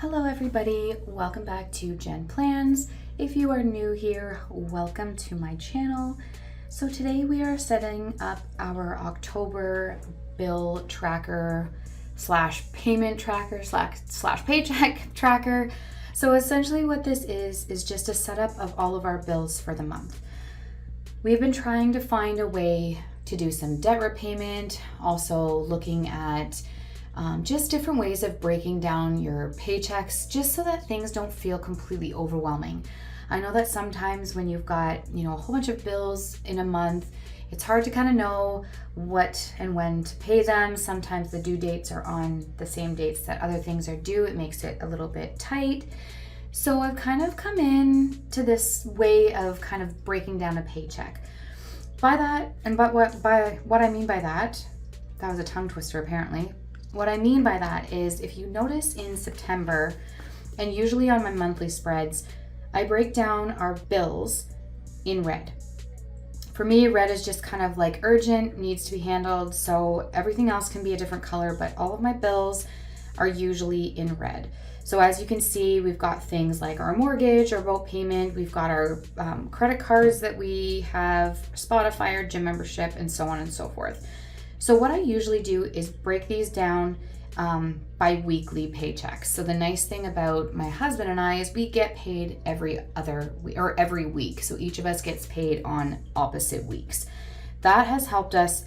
Hello everybody, welcome back to Jen Plans. If you are new here, welcome to my channel. So today we are setting up our October bill tracker slash payment tracker slash paycheck tracker. So essentially what this is just a setup of all of our bills for the month. We've been trying to find a way to do some debt repayment, also looking at just different ways of breaking down your paychecks just so that things don't feel completely overwhelming. I know that sometimes when you've got, a whole bunch of bills in a month, it's hard to kind of know what and when to pay them. Sometimes the due dates are on the same dates that other things are due. It makes it a little bit tight. So I've kind of come in to this way of kind of breaking down a paycheck. By what I mean by that was a tongue twister apparently. What I mean by that is if you notice in September, and usually on my monthly spreads, I break down our bills in red. For me, red is just kind of like urgent, needs to be handled, so everything else can be a different color, but all of my bills are usually in red. So as you can see, we've got things like our mortgage, our boat payment, we've got our credit cards that we have, Spotify, our gym membership, and so on and so forth. So what I usually do is break these down by weekly paychecks. So the nice thing about my husband and I is we get paid every week. So each of us gets paid on opposite weeks. That has helped us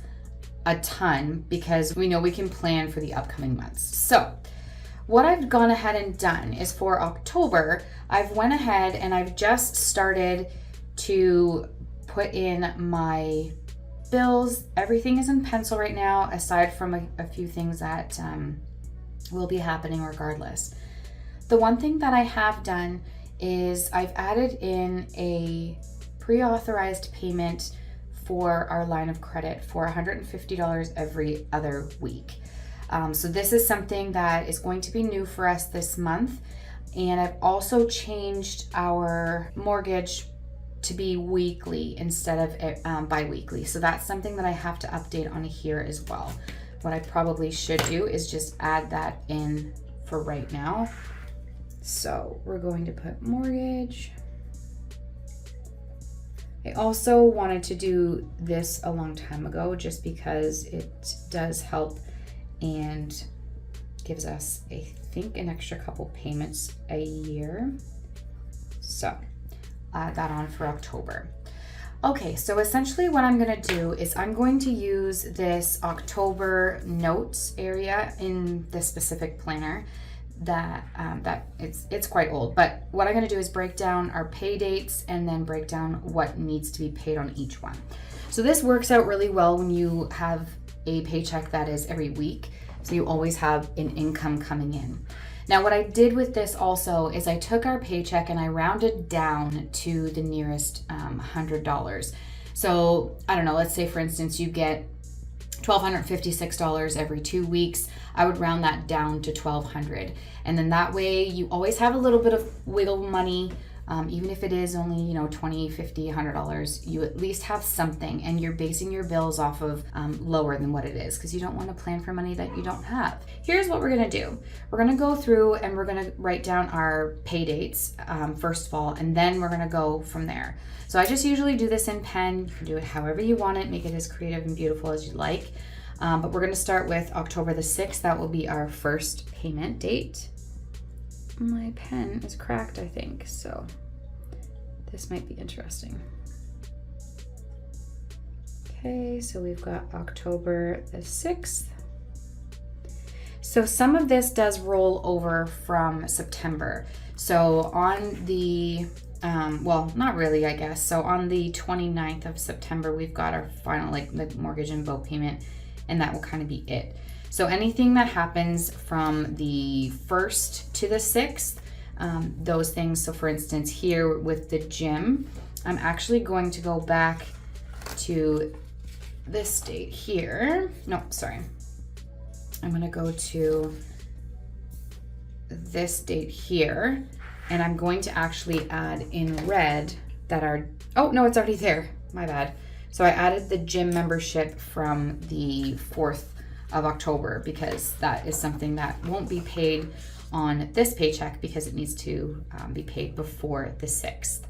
a ton because we know we can plan for the upcoming months. So what I've gone ahead and done is for October, I've went ahead and I've just started to put in my bills. Everything is in pencil right now, aside from a few things that will be happening regardless. The one thing that I have done is I've added in a pre-authorized payment for our line of credit for $150 every other week. So this is something that is going to be new for us this month. And I've also changed our mortgage to be weekly instead of bi-weekly. So that's something that I have to update on here as well. What I probably should do is just add that in for right now. So we're going to put mortgage. I also wanted to do this a long time ago just because it does help and gives us, I think, an extra couple payments a year. So add that on for October. Okay, so essentially what I'm going to do is I'm going to use this October notes area in this specific planner that it's quite old, but what I'm going to do is break down our pay dates and then break down what needs to be paid on each one. So this works out really well when you have a paycheck that is every week, so you always have an income coming in. Now, what I did with this also is I took our paycheck and I rounded down to the nearest $100. So I don't know, let's say for instance, you get $1,256 every 2 weeks. I would round that down to $1,200. And then that way you always have a little bit of wiggle money. Even if it is only, $20, $50, $100, you at least have something and you're basing your bills off of lower than what it is because you don't want to plan for money that you don't have. Here's what we're going to do. We're going to go through and we're going to write down our pay dates first of all, and then we're going to go from there. So I just usually do this in pen. You can do it however you want it, make it as creative and beautiful as you like. But we're going to start with October the 6th. That will be our first payment date. My pen is cracked, I think, so this might be interesting. Okay, so we've got October the 6th. So some of this does roll over from September. So on the, well, not really, I guess. So on the 29th of September, we've got our final, the mortgage and boat payment, and that will kind of be it. So anything that happens from the 1st to the 6th, those things. So for instance, here with the gym, I'm actually going to go back to this date here. No, sorry. I'm going to go to this date here, and I'm going to actually add in red that are, oh no, it's already there. My bad. So I added the gym membership from the 4th of October because that is something that won't be paid on this paycheck because it needs to be paid before the 6th.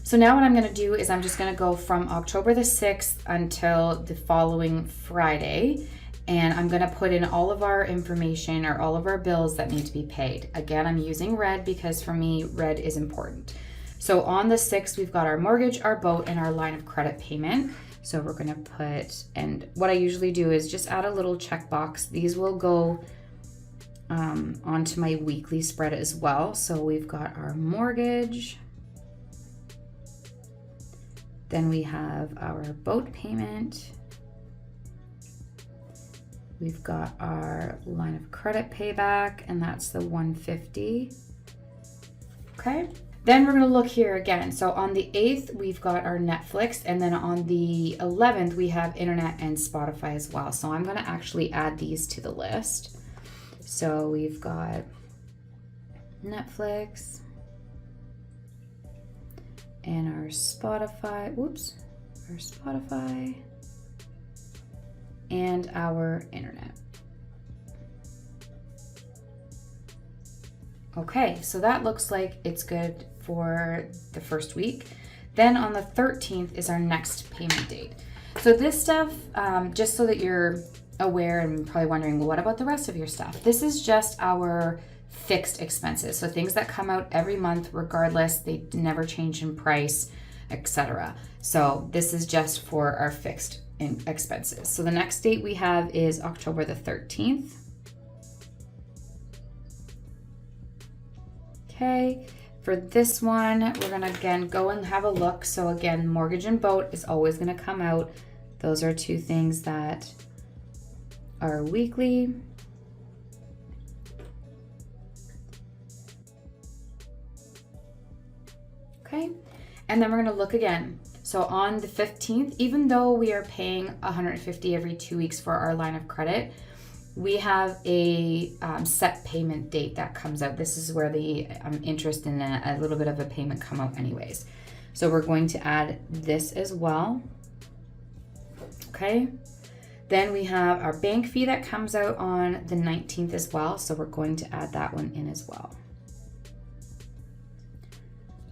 So now what I'm going to do is I'm just going to go from October the 6th until the following Friday, and I'm going to put in all of our information or all of our bills that need to be paid. Again, I'm using red because for me, red is important. So on the 6th, we've got our mortgage, our boat, and our line of credit payment. So we're going to put, and what I usually do is just add a little checkbox. These will go onto my weekly spread as well. So we've got our mortgage. Then we have our boat payment. We've got our line of credit payback, and that's the $150. Okay. Then we're gonna look here again. So on the 8th, we've got our Netflix, and then on the 11th, we have internet and Spotify as well. So I'm gonna actually add these to the list. So we've got Netflix and our Spotify, our Spotify and our internet. Okay, so that looks like it's good for the first week. Then on the 13th is our next payment date. So this stuff, just so that you're aware and probably wondering, well, what about the rest of your stuff? This is just our fixed expenses. So things that come out every month, regardless, they never change in price, etc. So this is just for our fixed expenses. So the next date we have is October the 13th. Okay, for this one, we're gonna again go and have a look. So again, mortgage and boat is always gonna come out. Those are two things that are weekly. Okay, and then we're gonna look again. So on the 15th, even though we are paying $150 every 2 weeks for our line of credit, we have a set payment date that comes out. This is where the interest and a little bit of a payment come out anyways. So we're going to add this as well. Okay. Then we have our bank fee that comes out on the 19th as well. So we're going to add that one in as well.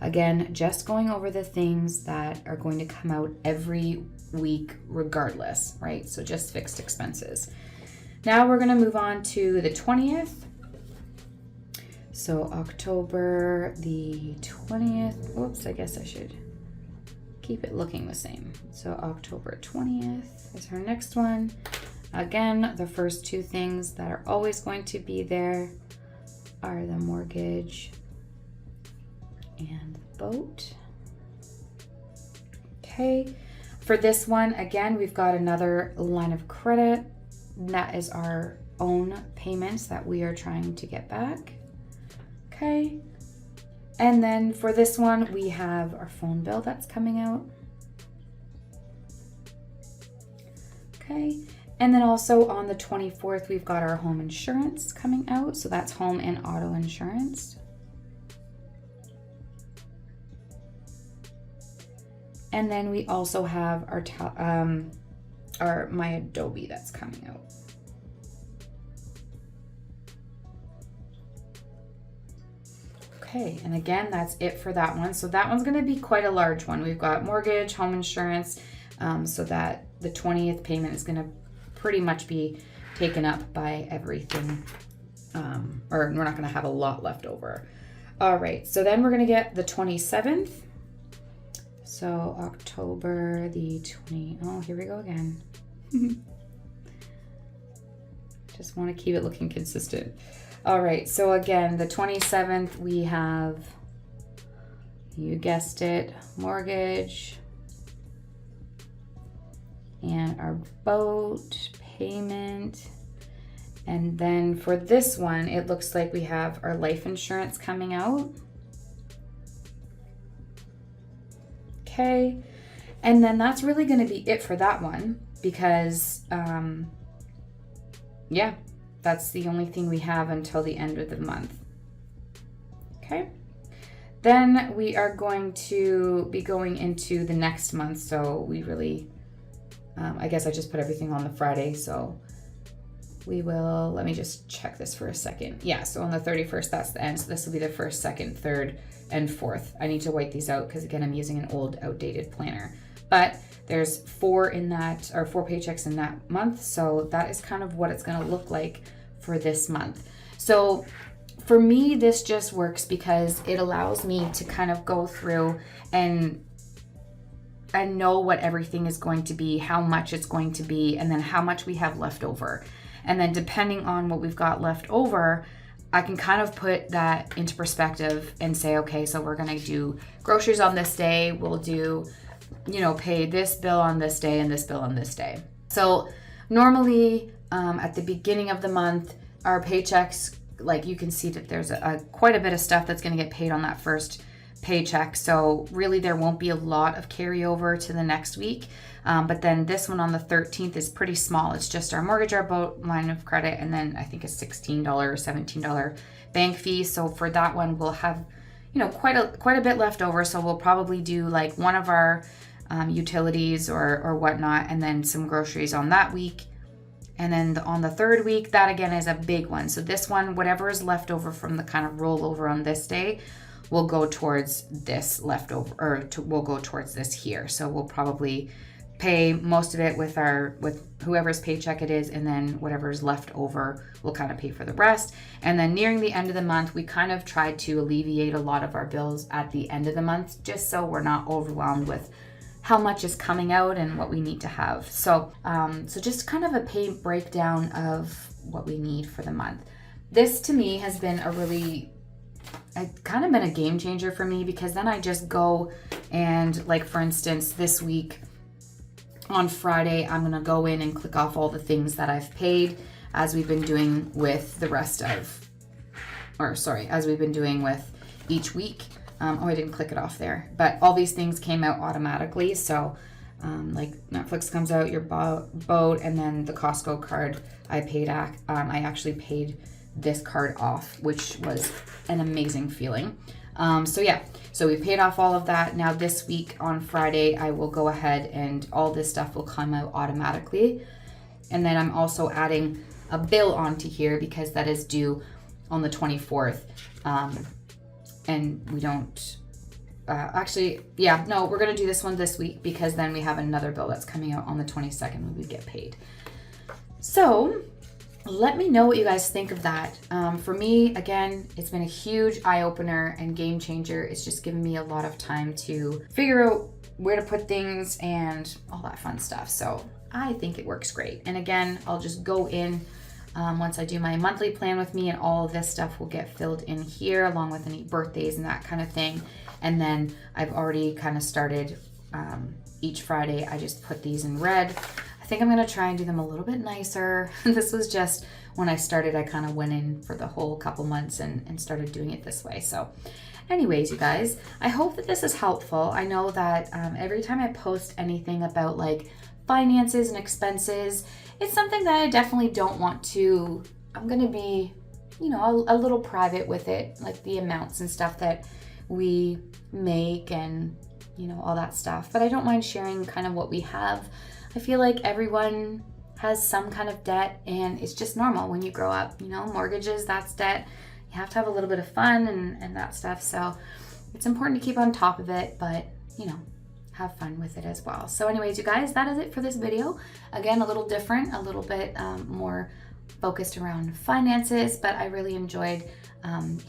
Again, just going over the things that are going to come out every week regardless, right? So just fixed expenses. Now we're gonna move on to the 20th. So October the 20th, whoops, I guess I should keep it looking the same. So October 20th is our next one. Again, the first two things that are always going to be there are the mortgage and the boat. Okay, for this one, again, we've got another line of credit. That is our own payments that we are trying to get back. Okay. And then for this one, we have our phone bill that's coming out. Okay. And then also on the 24th, we've got our home insurance coming out. So that's home and auto insurance. And then we also have my Adobe that's coming out. Okay, and again, that's it for that one. So that one's gonna be quite a large one. We've got mortgage, home insurance, so that the 20th payment is gonna pretty much be taken up by everything, or we're not gonna have a lot left over. All right, so then we're gonna get the 27th. So October the 20, oh, here we go again. Just want to keep it looking consistent. All right, so again, the 27th, we have, you guessed it, mortgage and our boat payment. And then for this one, it looks like we have our life insurance coming out. Okay, and then that's really going to be it for that one because, yeah, that's the only thing we have until the end of the month. Okay, then we are going to be going into the next month. So we really, I guess I just put everything on the Friday. So we will, let me just check this for a second. Yeah, so on the 31st, that's the end. So this will be the 1st, 2nd, 3rd, and 4th. I need to white these out because again, I'm using an old outdated planner. But there's 4 in that, or 4 paychecks in that month. So that is kind of what it's gonna look like for this month. So for me, this just works because it allows me to kind of go through and know what everything is going to be, how much it's going to be, and then how much we have left over. And then depending on what we've got left over, I can kind of put that into perspective and say, okay, so we're gonna do groceries on this day, we'll do, you know, pay this bill on this day and this bill on this day. So normally at the beginning of the month, our paychecks, like you can see that there's quite a bit of stuff that's gonna get paid on that first paycheck. So really there won't be a lot of carryover to the next week. But then this one on the 13th is pretty small. It's just our mortgage, our boat line of credit, and then I think a $16 or $17 bank fee. So for that one, we'll have, you know, quite a bit left over. So we'll probably do like one of our utilities or whatnot, and then some groceries on that week. And then on the 3rd week, that again is a big one. So this one, whatever is left over from the kind of rollover on this day, will go towards this leftover, or we'll go towards this here. So we'll probably pay most of it with whoever's paycheck it is, and then whatever's left over, we'll kind of pay for the rest. And then nearing the end of the month, we kind of try to alleviate a lot of our bills at the end of the month, just so we're not overwhelmed with how much is coming out and what we need to have. So, so just kind of a pay breakdown of what we need for the month. This to me has been it's kind of been a game changer for me, because then I just go and, like, for instance, this week on Friday, I'm going to go in and click off all the things that I've paid, as we've been doing with as we've been doing with each week. I didn't click it off there, but all these things came out automatically. So like Netflix comes out, your boat, and then the Costco card I actually paid this card off, which was an amazing feeling. So yeah, so we paid off all of that. Now this week on Friday, I will go ahead and all this stuff will come out automatically. And then I'm also adding a bill onto here because that is due on the 24th. And we don't, we're gonna do this one this week, because then we have another bill that's coming out on the 22nd when we get paid. So let me know what you guys think of that. For me, again, it's been a huge eye-opener and game changer. It's just given me a lot of time to figure out where to put things and all that fun stuff. So I think it works great. And again, I'll just go in once I do my monthly plan with me, and all of this stuff will get filled in here, along with any birthdays and that kind of thing. And then I've already kind of started each Friday, I just put these in red. I think I'm gonna try and do them a little bit nicer. This was just when I started, I kind of went in for the whole couple months and started doing it this way. So anyways, you guys, I hope that this is helpful. I know that every time I post anything about like finances and expenses, it's something that I definitely don't want to, I'm gonna be, you know, a little private with it, like the amounts and stuff that we make and, you know, all that stuff. But I don't mind sharing kind of what we have. I feel like everyone has some kind of debt, and it's just normal when you grow up, you know, mortgages, that's debt. You have to have a little bit of fun and that stuff. So it's important to keep on top of it, but, you know, have fun with it as well. So anyways, you guys, that is it for this video. Again, a little different, a little bit more focused around finances, but I really enjoyed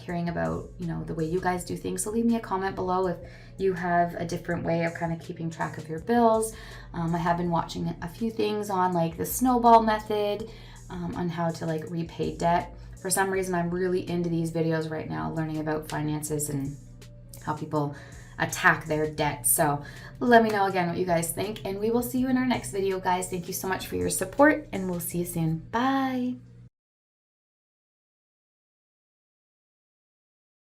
hearing about, you know, the way you guys do things. So leave me a comment below if you have a different way of kind of keeping track of your bills. I have been watching a few things on like the snowball method, on how to like repay debt. For some reason, I'm really into these videos right now, learning about finances and how people attack their debt. So let me know again what you guys think, and we will see you in our next video, guys. Thank you so much for your support, and we'll see you soon. Bye.